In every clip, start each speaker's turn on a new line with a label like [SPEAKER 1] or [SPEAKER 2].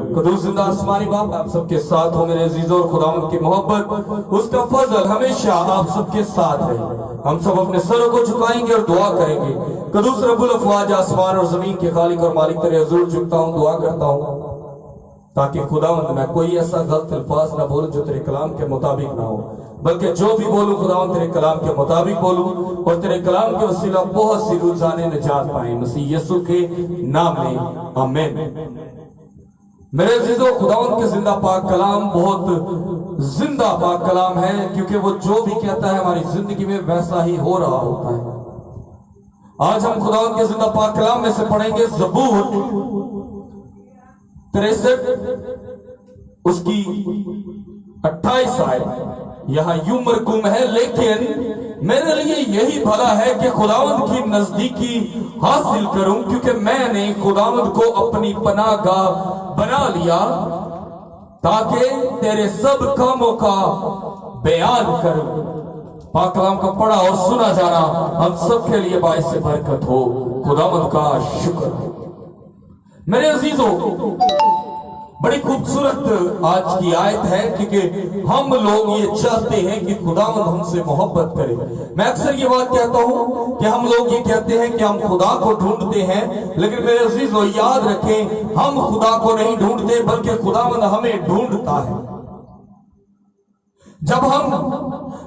[SPEAKER 1] कदूस जिंदा आसमानी बाप आप सबके साथ हो मेरे अजीजों और खुदावंद की मोहब्बत उसका फजल हमेशा आप सबके साथ है। हम सब अपने सरों को झुकाएंगे और दुआ करेंगे। कदूस रब्बुल अफवाज आसमान और जमीन के खालिक और मालिक तेरे हुजूर झुकता हूँ, दुआ करता हूँ ताकि खुदावंद मैं कोई ऐसा गलत अल्फाज ना बोलूं जो तेरे कलाम के मुताबिक ना हो, बल्कि जो भी बोलूं खुदावंद तेरे कलाम के मुताबिक बोलूं और तेरे कलाम के वसीला बहुत सी रूजाने निजात पाए मसीह यीशु के नाम में, आमीन। मेरे अजीजों, खुदावंद के जिंदा पाक कलाम बहुत जिंदा पाक कलाम है, क्योंकि वो जो भी कहता है हमारी जिंदगी में वैसा ही हो रहा होता है। आज हम खुदावंद के जिंदा पाक कलाम में से पढ़ेंगे ज़बूर 63 उसकी 28 आयत। यहाँ यूं मरकूम है, लेकिन मेरे लिए यही भला है कि खुदावंद की नजदीकी हासिल करूं, क्योंकि मैंने खुदावंद को अपनी पनाहगाह बना लिया ताकि तेरे सब कामों का बयान करूं। पाक कलाम का पढ़ा और सुना जाना हम सब के लिए बाइस से बरकत हो। खुदावंद का शुक्र हो। मेरे अजीजों, बड़ी खूबसूरत आज की आयत है, क्योंकि हम लोग ये चाहते हैं कि खुदावंद हमसे मोहब्बत करे। मैं अक्सर ये बात कहता हूं कि हम लोग ये कहते हैं कि हम खुदा को ढूंढते हैं, लेकिन मेरे अजीजों याद रखें, हम खुदा को नहीं ढूंढते बल्कि खुदावंद हमें ढूंढता है। जब हम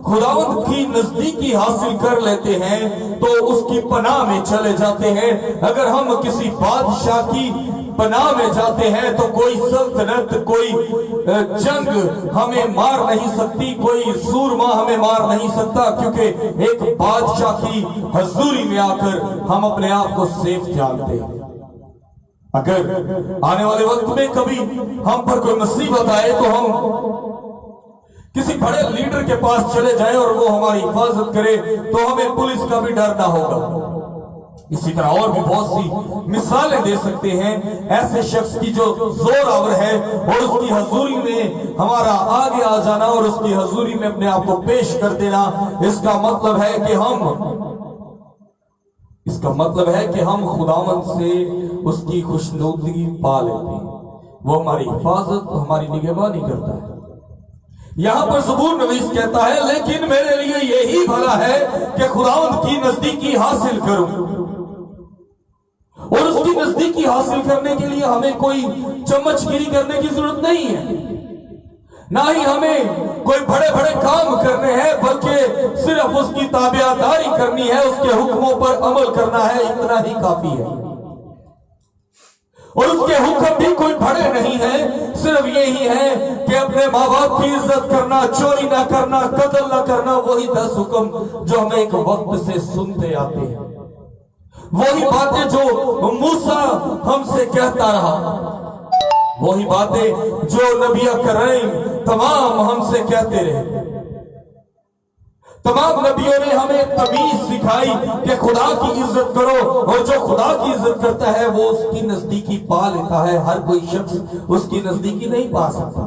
[SPEAKER 1] खुदावंद की नजदीकी हासिल कर लेते हैं तो उसकी पनाह में चले जाते हैं। अगर हम किसी बादशाह की पनाह में जाते हैं तो कोई सल्तनत, कोई जंग हमें मार नहीं सकती, कोई सूरमा हमें मार नहीं सकता, क्योंकि एक बादशाह की हजूरी में आकर हम अपने आप को सेफ जानते हैं। अगर आने वाले वक्त में कभी हम पर कोई मुसीबत आए तो हम किसी बड़े लीडर के पास चले जाएं और वो हमारी हिफाजत करे तो हमें पुलिस का भी डर ना होगा। इसी तरह और भी बहुत सी मिसालें दे सकते हैं ऐसे शख्स की जो जोरावर है और उसकी हजूरी में हमारा आगे आ जाना और उसकी हजूरी में अपने आप को पेश कर देना। इसका मतलब है कि हम खुदावंद से उसकी खुशनुदगी पा लेते हैं। वो हमारी हिफाजत, हमारी निगहबानी करता है। यहां पर ज़बूर नवीस कहता है, लेकिन मेरे लिए यही भला है कि खुदावंद की नजदीकी हासिल करूं। और उसकी नजदीकी हासिल करने के लिए हमें कोई चमचगिरी करने की जरूरत नहीं है, ना ही हमें कोई बड़े बड़े काम करने हैं, बल्कि सिर्फ उसकी ताबियादारी करनी है, उसके हुक्मों पर अमल करना है, इतना ही काफी है। और उसके हुक्म भी कोई बड़े नहीं है, सिर्फ यही है कि अपने माँ बाप की इज्जत करना, चोरी ना करना, कत्ल ना करना, वही 10 हुक्म जो हमें एक वक्त से सुनते आते हैं, वही बातें जो मूसा हमसे कहता रहा, वही बातें जो नबी करीम तमाम हमसे कहते रहे। तमाम नबियों ने हमें तमीज सिखाई कि खुदा की इज्जत करो, और जो खुदा की इज्जत करता है वो उसकी नजदीकी पा लेता है। हर कोई शख्स उसकी नजदीकी नहीं पा सकता।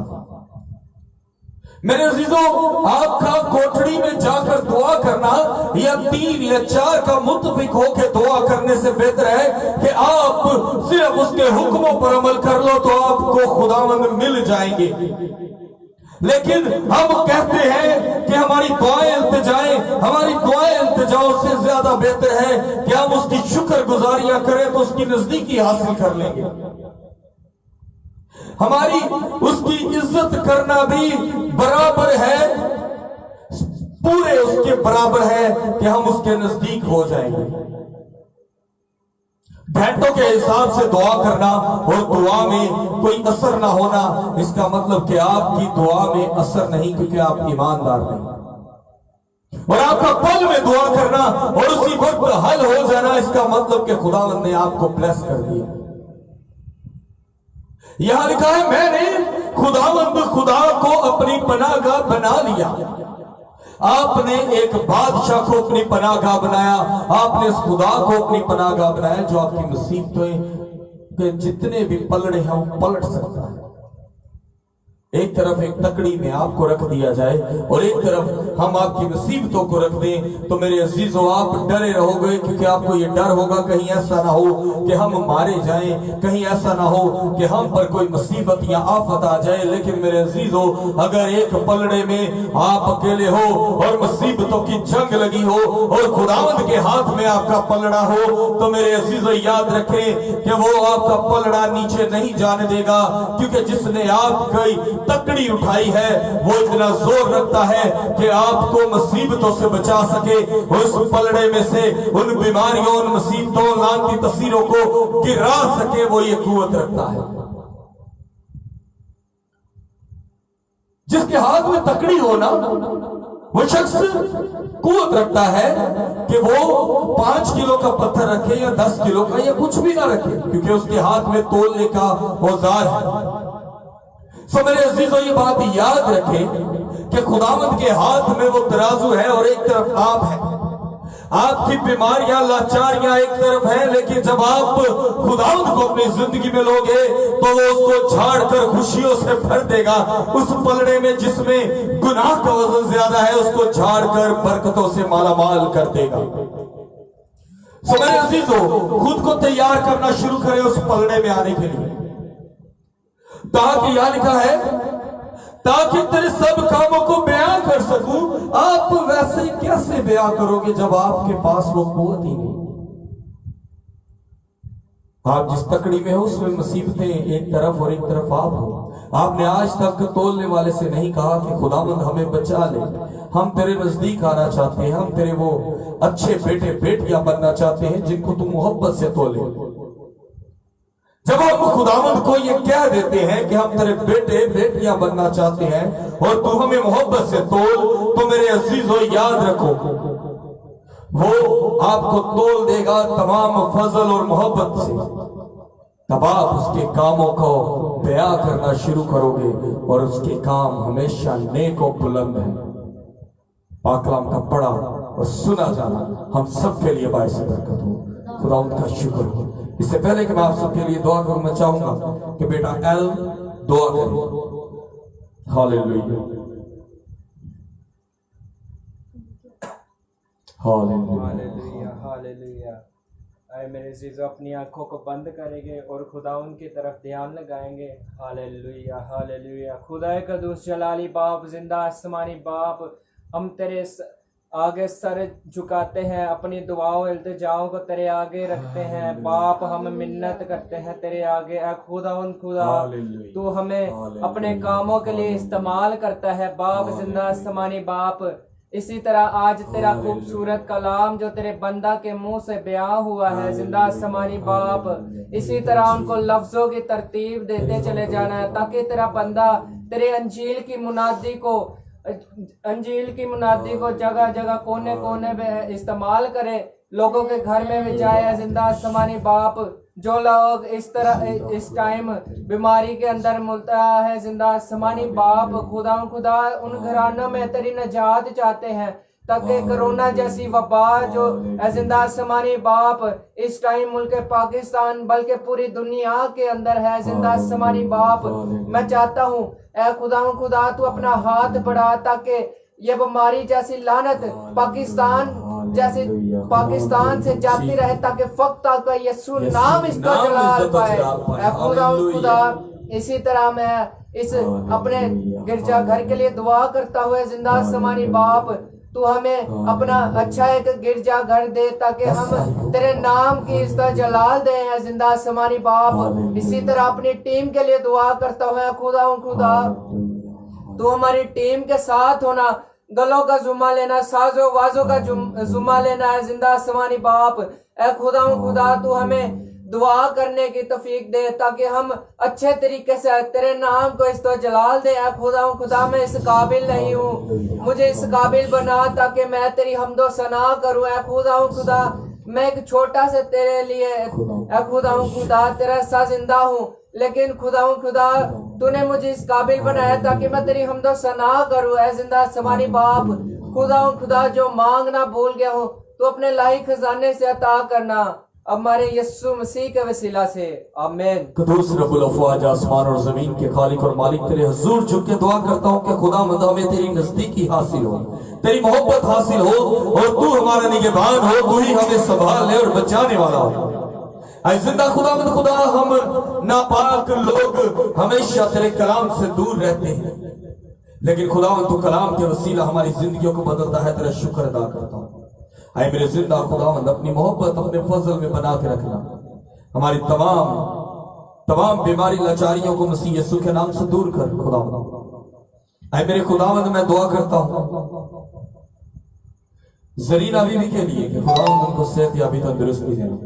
[SPEAKER 1] मेरे अजीजों, आपका कोठड़ी में जाकर दुआ करना या 3 या 4 का मुत्तफिक होकर दुआ करने से बेहतर है कि आप सिर्फ उसके हुक्मों पर अमल कर लो तो आपको खुदावंद मिल जाएंगे। लेकिन हम कहते हैं कि हमारी दुआएं इल्तिजाओं से ज्यादा बेहतर है कि हम उसकी शुक्रगुजारियां करें तो उसकी नजदीकी हासिल कर लेंगे। हमारी उसकी इज्जत करना भी बराबर है, पूरे उसके बराबर है कि हम उसके नजदीक हो जाएंगे। घंटों के हिसाब से दुआ करना और दुआ में कोई असर ना होना, इसका मतलब कि आपकी दुआ में असर नहीं, क्योंकि आप ईमानदार नहीं। और आपका पल में दुआ करना और उसी वक्त हल हो जाना, इसका मतलब कि खुदावंद ने आपको ब्लेस कर दिया। यहां लिखा है, मैंने खुदा को अपनी पनाहगाह बना लिया। आपने एक बादशाह को अपनी पनाहगाह बनाया, आपने इस खुदा को अपनी पनाहगाह बनाया जो आपकी मुसीबतें के जितने भी पलड़े हैं वो पलट सकता है। एक तरफ एक तकड़ी में आपको रख दिया जाए और एक तरफ हम आपकी मुसीबतों को रख दें, तो मेरे अजीजों आप डरे रहोगे, क्योंकि आपको ये डर होगा कहीं ऐसा ना हो कि हम मारे जाएं, कहीं ऐसा ना हो कि हम पर कोई मुसीबत या आफत आ जाए। लेकिन मेरे अजीजों, अगर एक पलड़े में आप अकेले हो और मुसीबतों की जंग लगी हो और खुदावंद के हाथ में आपका पलड़ा हो, तो मेरे अजीजों याद रखें कि वो आपका पलड़ा नीचे नहीं जाने देगा, क्योंकि जिसने आपकी तकड़ी उठाई है वो इतना जोर रखता है कि आपको मुसीबतों से बचा सके, उस पलड़े में से उन बीमारियों, उन मुसीबतों, लानती तस्वीरों को गिरा सके, वो ये कुव्वत रखता है। जिसके हाथ में तकड़ी हो ना, वो शख्स कुव्वत रखता है कि वो 5 किलो का पत्थर रखे या 10 किलो का या कुछ भी ना रखे, क्योंकि उसके हाथ में तोलने का औजार है। सो मेरे अजीजों, ये बात याद रखें कि खुदावंद के हाथ में वो तराजू है और एक तरफ आप है। आपकी बीमारियां, लाचारियां एक तरफ है, लेकिन जब आप खुदावंद को अपनी जिंदगी में लोगे तो वो उसको झाड़ कर खुशियों से भर देगा। उस पलड़े में जिसमें गुनाह का वजन ज्यादा है, उसको झाड़ कर बरकतों से मालामाल कर देगा। सो मेरे अजीजों, खुद को तैयार करना शुरू करें उस पलड़े में आने के लिए, ताकि यहां लिखा है, ताकि तेरे सब कामों को बयां कर सकूं। आप वैसे कैसे बयां करोगे जब आपके पास वो कुव्वत ही नहीं? आप जिस तकड़ी में हो उसमें मुसीबतें एक तरफ और एक तरफ आप हो। आपने आज तक तोलने वाले से नहीं कहा कि खुदावंद हमें बचा ले, हम तेरे नजदीक आना चाहते हैं, हम तेरे वो अच्छे बेटे बेटियां बनना चाहते हैं जिनको तू मोहब्बत से तोले। जब हम खुदावंद को ये कह देते हैं कि हम तेरे बेटे बेटियां बनना चाहते हैं और तू हमें मोहब्बत से तोल, तो मेरे अजीजों याद रखो, वो आपको तोल देगा तमाम फजल और मोहब्बत से। तब आप उसके कामों को बयां करना शुरू करोगे और उसके काम हमेशा नेक और बुलंद है। पाक कलाम का पढ़ा और सुना जाना हम सबके लिए बाइस बरकत हो। खुदावंद का शुक्र हो। इससे पहले कि मैं आप सबके लिए दुआ करूं, मैं चाहूंगा कि बेटा एल दुआ करे। Hallelujah,
[SPEAKER 2] hallelujah, hallelujah. आए मेरे अजीजों, अपनी आंखों को बंद करेंगे और खुदा उनकी तरफ ध्यान लगाएंगे। Hallelujah, hallelujah. खुदा कदूस जलाली बाप, जिंदा आसमानी बाप, हम तेरे आगे सर झुकाते हैं, अपनी दुआओं इल्तिजाओं को तेरे आगे रखते हैं बाप। हम मिन्नत करते हैं तेरे आगे, ऐ खुदा तू हमें अपने कामों के लिए इस्तेमाल करता है बाप, जिंदा आसमानी बाप। इसी तरह आज तेरा खूबसूरत कलाम जो तेरे बंदा के मुंह से बयां हुआ है, जिंदा आसमानी बाप, इसी तरह उनको लफ्जों की तरतीब देते चले जाना है, ताकि तेरा बंदा तेरे अंजील की मुनादी को जगह जगह कोने कोने में इस्तेमाल करे, लोगों के घर में भी जाए। जिंदा आसमानी बाप, जो लोग इस टाइम बीमारी के अंदर मुल्तला है, जिंदा आसमानी बाप, खुदा उन घरानों में तेरी नजात चाहते हैं, ताकि कोरोना जैसी वबा जो जिंदा आसमानी बाप इस टाइम मुल्क पाकिस्तान बल्कि पूरी दुनिया के अंदर है, जिंदा आसमानी बाप, मैं चाहता हूँ ऐ खुदा तू अपना हाथ बढ़ा, ताकि ये बीमारी जैसी लानत पाकिस्तान से जाती रहे, ताकि फक्त का यीशु नाम इसका जलाल पाए। ऐ खुदा इसी तरह मैं इस अपने गिरजा घर के लिए दुआ करता हुआ, जिंदा आसमानी बाप, तू हमें अपना अच्छा एक गिरजा घर दे, ताकि हम तेरे नाम की इसका जलाल दे, जिंदा आसमानी बाप। इसी तरह अपनी टीम के लिए दुआ करता हूँ, खुदा तू हमारी टीम के साथ होना, गलों का जुम्मा लेना, साजो वाजों का जुम्मा लेना है, जिंदा आसमानी बाप। ऐ खुदा तू हमें दुआ करने की तौफीक दे, ताकि हम अच्छे तरीके से तेरे नाम को इस तो जलाल दे। ऐ खुदा मैं इस काबिल नहीं हूँ, मुझे इस काबिल बना ताकि मैं तेरी हमदो सना करूँ। ऐ खुदा मैं एक छोटा से तेरे लिए ऐ खुदा तेरा सा जिंदा हूँ, लेकिन खुदा तूने मुझे इस काबिल बनाया ताकि मैं तेरी हमदो सना करूँ। ऐ जिंदा आसमानी बाप, खुदा जो मांगना भूल गया हूँ, तो अपने लाही खजाने से अता करना। हमारे यीशु मसीह के वसीला से आमीन।
[SPEAKER 1] कदूस रब्बुल अफ़वाज आसमान और जमीन के खालिक और मालिक तेरे हुजूर झुक के दुआ करता हूँ कि खुदावंद हमें तेरी नजदीकी हासिल हो, तेरी मोहब्बत हासिल हो और तू हमारा निगहबान हो, तू ही हमें संभालने और बचाने वाला हो। ऐ जिंदा खुदावंद खुदा, हम नापाक लोग हमेशा तेरे कलाम से दूर रहते हैं, लेकिन खुदावंद तू कलाम के वसीला हमारी जिंदगियों को बदलता है। तेरा शुक्र अदा करता हूँ। ऐ मेरे जिंदा खुदावंद, अपनी मोहब्बत अपने फजल में बना के रखना, हमारी तमाम बीमारी लाचारियों को मसीह यीशु के नाम से दूर कर खुदावंद। ऐ मेरे खुदावंद, मैं दुआ करता हूँ जरीना बीवी के लिए कि खुदावंद उनको सेहत याबी तंदुरुस्ती देना।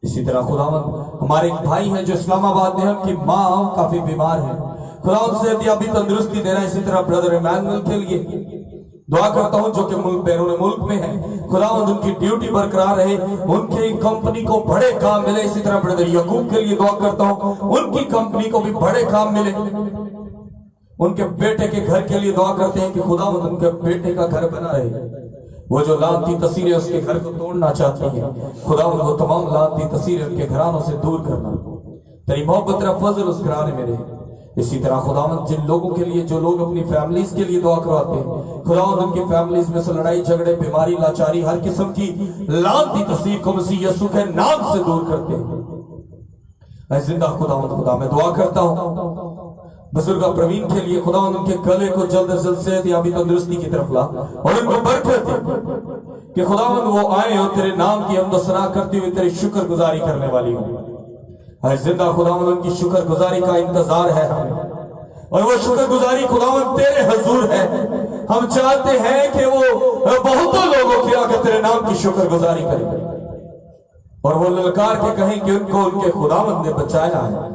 [SPEAKER 1] इसी तरह खुदावंद, हमारे एक भाई हैं जो इस्लामाबाद में, उनकी माँ काफी बीमार है, खुदावंद सेहत याबी तंदुरुस्ती देना। इसी तरह ब्रदर इमैनुअल के लिए दुआ करता हूं जो कि बैरून मुल्क में है, खुदावंद उनकी ड्यूटी बरकरार रहे, उनकी कंपनी को बड़े काम मिले। इसी तरह ब्रदर यकूब के लिए दुआ करता हूं, उनकी कंपनी को भी बड़े काम मिले। उनके बेटे के घर के लिए दुआ करते हैं कि खुदावंद उनके बेटे का घर बना रहे। वो जो लानती तस्वीरें उसके घर को तोड़ना चाहती हैं, खुदावंद वो तमाम लानती तस्वीरें उनके घरानों से दूर करना। तेरी मोहब्बत तेरा फजल उस घराने में रहे। इसी तरह खुदावंद, जिन लोगों के लिए, जो लोग अपनी फैमिलीज के लिए दुआ करवाते हैं, खुदावंद उनकी फैमिलीज में से लड़ाई झगड़े, बीमारी, लाचारी, हर किस्म की लानती तस्वीर को मसीह यीशु के नाम से दूर करते हैं। ऐ जिंदा खुदावंद खुदा, मैं दुआ करता हूँ बुजुर्ग प्रवीण के लिए, खुदावंद उनके गले को जल्द से जल्द सेहत याबी तंदुरुस्ती की तरफ ला और उनको बरकत दे कि खुदावंद वो आए और तेरे नाम की हमद सना करते हुए तेरी शुक्र गुजारी करने वाली हो। है जिंदा खुदावंद, उनकी शुक्र गुजारी का इंतजार है हमें, और वो शुक्र गुजारी खुदावंद तेरे हुजूर है। हम चाहते हैं कि वो बहुतों लोगों के आगे तेरे नाम की शुक्र गुजारी करें और वो ललकार के कहें कि उनको उनके खुदावंद ने बचाया है।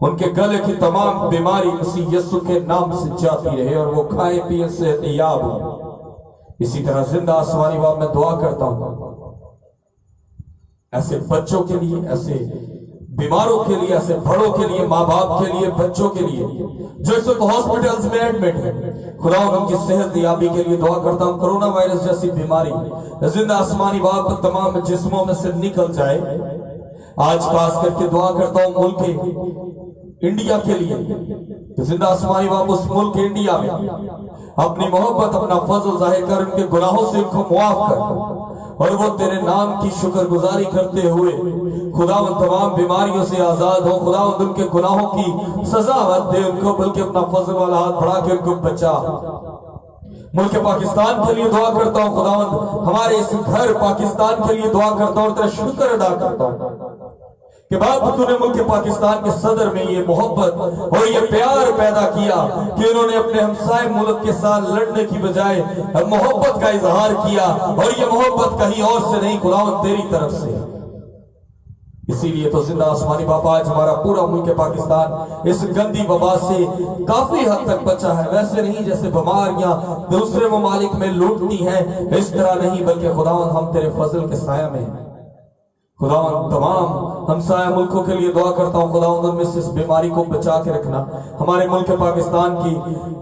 [SPEAKER 1] उनके गले की तमाम बीमारी मसीह यीशु के नाम से जाती रहे और वो खाए पिए से याब हो। इसी तरह जिंदा आसमानी बाप, मैं दुआ करता हूं ऐसे बच्चों के लिए, ऐसे बीमारों के लिए, ऐसे बड़ों के लिए, माँ बाप के लिए, बच्चों के लिए जो इस वक्त हॉस्पिटल्स में एडमिट है, खुदा उनकी सेहत याबी के लिए दुआ करता हूँ। कोरोना वायरस जैसी बीमारी जिंदा आसमानी बाप तमाम जिस्मों में से निकल जाए। आज खास करके दुआ करता हूँ मुल्क इंडिया के लिए, जिंदा आसमानी बाप उस मुल्क इंडिया में अपनी मोहब्बत, अपना फजल जाहिर कर, उनके गुनाहों से उनको मुआफ कर और वो तेरे नाम की शुक्रगुजारी करते हुए खुदावंद तमाम बीमारियों से आजाद हो। खुदावंद उनके गुनाहों की सजा मत दे उनको, बल्कि अपना फजल वाला हाथ बढ़ा के उनको बचा। मुल्क पाकिस्तान के लिए दुआ करता हूँ खुदावंद, हमारे इस घर पाकिस्तान के लिए दुआ करता हूँ, तेरा शुक्र अदा करता हूँ कि बाप तूने मुल्क पाकिस्तान के सदर में ये मोहब्बत और ये प्यार पैदा किया कि उन्होंने अपने हमसाए मुल्क के साथ लड़ने की बजाय मोहब्बत का इजहार किया, और ये मोहब्बत कहीं और से नहीं खुदावंद तेरी तरफ से। इसीलिए तो जिंदा आसमानी बाबा, आज हमारा पूरा मुल्क पाकिस्तान इस गंदी वबा से काफी हद तक बचा है। वैसे नहीं जैसे बीमारियां दूसरे ममालिक में लूटती हैं, इस तरह नहीं, बल्कि खुदावंद हम तेरे फजल के साया में हैं। खुदावंद तमाम हमसाया मुल्कों के लिए दुआ करता हूँ, खुदावंद उनमें से इस बीमारी को बचा के रखना। हमारे मुल्क पाकिस्तान की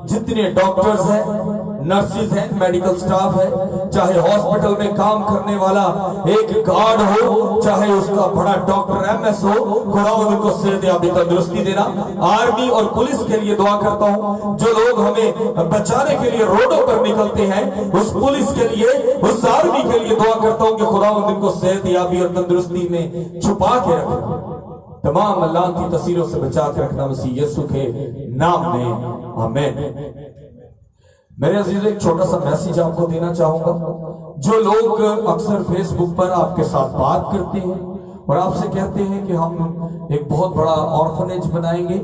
[SPEAKER 1] जितने डॉक्टर्स हैं, नर्सिस हैं, मेडिकल स्टाफ है, चाहे हॉस्पिटल में काम करने वाला एक गार्ड हो, चाहे उसका बड़ा डॉक्टर MS हो, खुदावंद उनको सेहत याबी तंदुरुस्ती देना। आर्मी और पुलिस के लिए दुआ करता हूँ, जो लोग हमें बचाने के लिए रोडों पर निकलते हैं, उस पुलिस के लिए, उस आर्मी के लिए दुआ करता हूँ कि खुदावंद उनको सेहत याबी और तंदुरुस्ती में छुपा के रखना, तमाम अल्लाह की तस्वीरों से बचा के रखना, मसीह यीशु के नाम में आमीन। मेरे अजीज, एक छोटा सा मैसेज आपको देना चाहूंगा। जो लोग अक्सर फेसबुक पर आपके साथ बात करते हैं और आपसे कहते हैं कि हम एक बहुत बड़ा ऑर्फनेज बनाएंगे,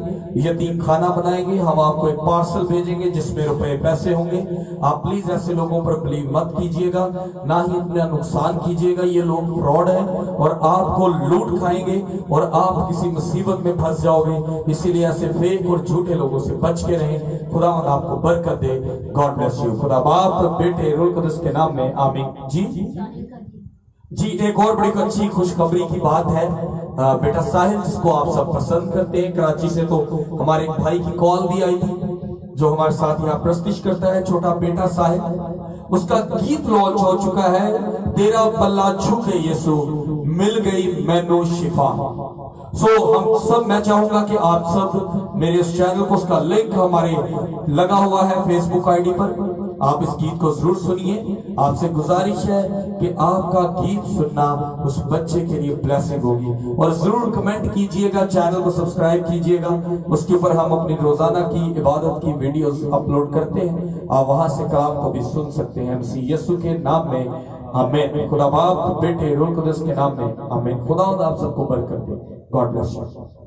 [SPEAKER 1] यतीम खाना बनाएंगे, हम आपको एक पार्सल भेजेंगे जिसमें रुपए पैसे होंगे, आप प्लीज ऐसे लोगों पर बिलीव मत कीजिएगा, ना ही इतना नुकसान कीजिएगा। ये लोग फ्रॉड हैं और आपको लूट खाएंगे और आप किसी मुसीबत में फंस जाओगे। इसीलिए ऐसे फेक और झूठे लोगों से बच के रहें। खुदावंद आपको बरकत दे। God bless you. खुदा बाप, बेटे, रूह कुद्दूस के नाम में आमीन। जी एक और बड़ी अच्छी खुशखबरी की बात है। बेटा साहिल, जिसको आप सब पसंद करते हैं, कराची से तो हमारे एक भाई की कॉल भी आई थी जो हमारे साथ यहाँ प्रस्तिश करता है, छोटा बेटा साहिल। उसका गीत लॉन्च हो चुका है, तेरा पल्ला झुके यीशु मिल गई मैनू शिफा। सो हम सब, मैं चाहूंगा कि आप सब मेरे इस चैनल को, उसका लिंक हमारे लगा हुआ है फेसबुक आईडी पर, आप इस गीत को जरूर सुनिए। आपसे गुजारिश है कि आपका गीत सुनना उस बच्चे के लिए ब्लेसिंग होगी। और जरूर कमेंट कीजिएगा, चैनल को सब्सक्राइब कीजिएगा, उसके ऊपर हम अपनी रोजाना की इबादत की वीडियोस अपलोड करते हैं, आप वहां से कलाम को भी सुन सकते हैं। मसीह यीशु के नाम में आमीन। खुदा बाप, बेटे, रूह कुदस के नाम में आमीन। खुदा आप सबको बरकत दे। God bless you.